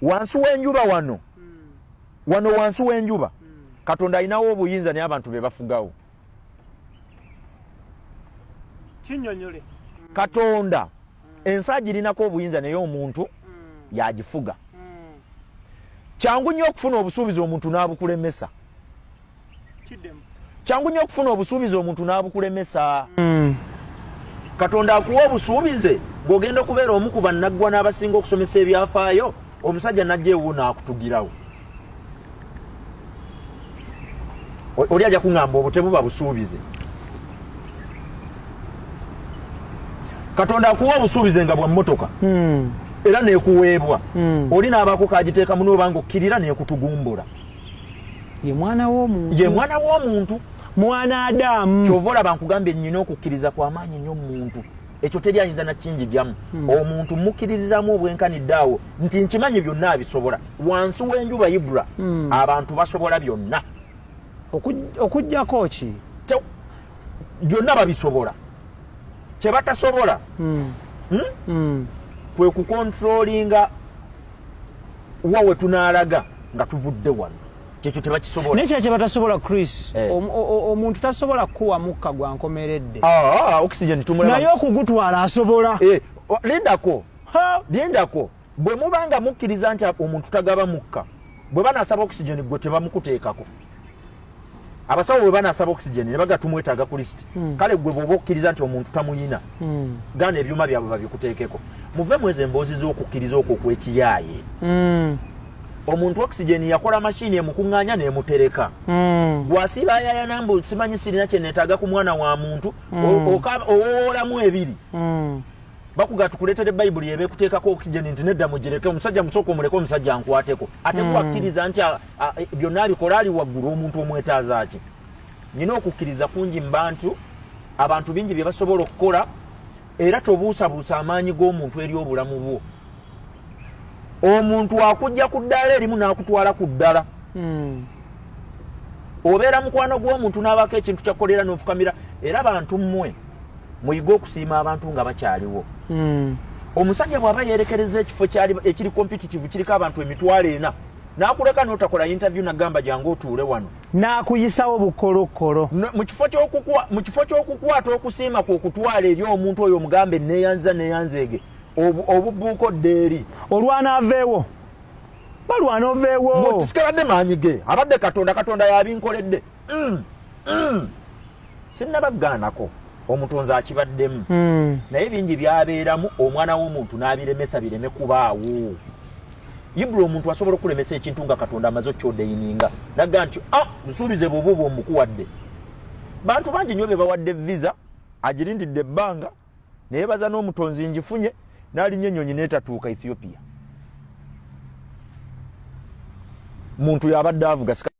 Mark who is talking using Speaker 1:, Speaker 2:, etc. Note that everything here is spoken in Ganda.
Speaker 1: wansi w'enjuba wano wansi w'enjuba Katonda alinawo obuyinza naye abantu be bafugawo.
Speaker 2: Kinyonyole.
Speaker 1: Katonda ensi agirinako obuyinza naye omuntu yagifuga. Kyangu nnyo okufuna obusuubizi omuntu n'abukulemesa. Kyangu nnyo okufuna obusuubizi omuntu n'abukulemesa. Katonda akuwa obusuubize gogenda okubeera omu ku bannaggwa n'abasinga okusomesa ebyafaayo, omusajja najja ewu n'akutugirawo. Oli ajja kuŋŋamba obwo tebuba busuubize. Katonda akuwa obusuubize nga bwa mmotoka era neekuweebwa. Oli n'abaako kagiteeka muno obanga okkirira neekutugumbula.
Speaker 2: Ye mwana w'omuntu.
Speaker 1: Ye mwana w'omuntu.
Speaker 2: Mwana Adamu.
Speaker 1: Kyova olaba nkugambye nnyina okukkiriza kw'amaanyi nnyo muntu. Ekyo teri ayinza na kinjijamu. Omuntu mukkiririzaamu obwenkanidde awo nti nkimanyi byonna abisobola. Wansi w'enjuba Ibra abantu basobola byonna.
Speaker 2: Okujjako ki?
Speaker 1: Byonna babisobola. Kye batasobola kwe kukontrolinga wawe tunaalaga nga tuvudde wano. Kyekyo tebakisobola.
Speaker 2: Nekyo kye batasobola Chris. Omuntu tasobola kuwa mukka gwa nkomeredde.
Speaker 1: Oxygen tumulaba.
Speaker 2: Naye okugutwala asobola.
Speaker 1: Lindako bwe mubanga mukkiriza nti omuntu tagaba mukka, bwe banasaba oxygen gwe tebamukuteekako. Abasawo bwe banasaba oxygen ne baga tumwetaaga ku list. Kale gwe bw'oba okkiriza nti omuntu tamuyina. Gana ebyuma byabwe babikuteekeko. Muve mweze emboozi z'okukkiriza okwo okw'ekiyaaye. Omuntu oxygen yakola machine emukuŋŋaanya n'emutereka. Gwasiba yaya nambu simanyi sirina kye neetaaga ku mwana wa muntu owoolamu ebiri. Bakuga tukuleetere Bayibuli ebeekuteekako oxygen nti nedda mugireke, omusajja musooka omuleke omusajja ankwateko. Ate gwakkiriza nti byonna abikola ali waggulu omuntu omwetaaza ki? Nina okukkiriza kungi mu bantu, abantu bingi bye basobola okukola era tobuusabuusa amaanyi g'omuntu eri obulamu bwo. Omuntu akujja ku ddala erimu n'akutwala ku ddala. Obeera mukwano gw'omuntu n'abaako ekintu kyakkolera n'ofukamira, era abantu mmwe muyige okusiima abantu nga bakyaliwo. Omusajja bw'aba yeerekereza ekifo ekiri competitive kiriko abantu emitwalo 4 n'akuleka n'otakola interview n'agamba jangu otuule wano.
Speaker 2: N'akuyisawo bukolokolo.
Speaker 1: Mu kifo ky'okukwata okusiima kw'okutwala eri omuntu oyo omugambe neeyanzeege. Obubuuko ddeeri.
Speaker 2: Olwana aveewo. Balwana oveewo.
Speaker 1: Mutikabadde maanyi ge. Abadde Katonda yabinkoledde. Sinnabaggaanako. Omutonzi akibaddemu. Naye bingi byabeeramu omwana w'omuntu n'abiremesa bireme kubaawo. Ibula omuntu asobola okulemesa ekintu nga Katonda amaze okyodeyininga. Nagga nti musuubize bw'oba omukuwadde. Bantu bangi nnyo be bawadde visa agirindidde ebbanga neyebaza n'omutonzi ngifunye n'alinnya ennyonyi n'etatuuka Ethiopia. Muntu yabadde avuga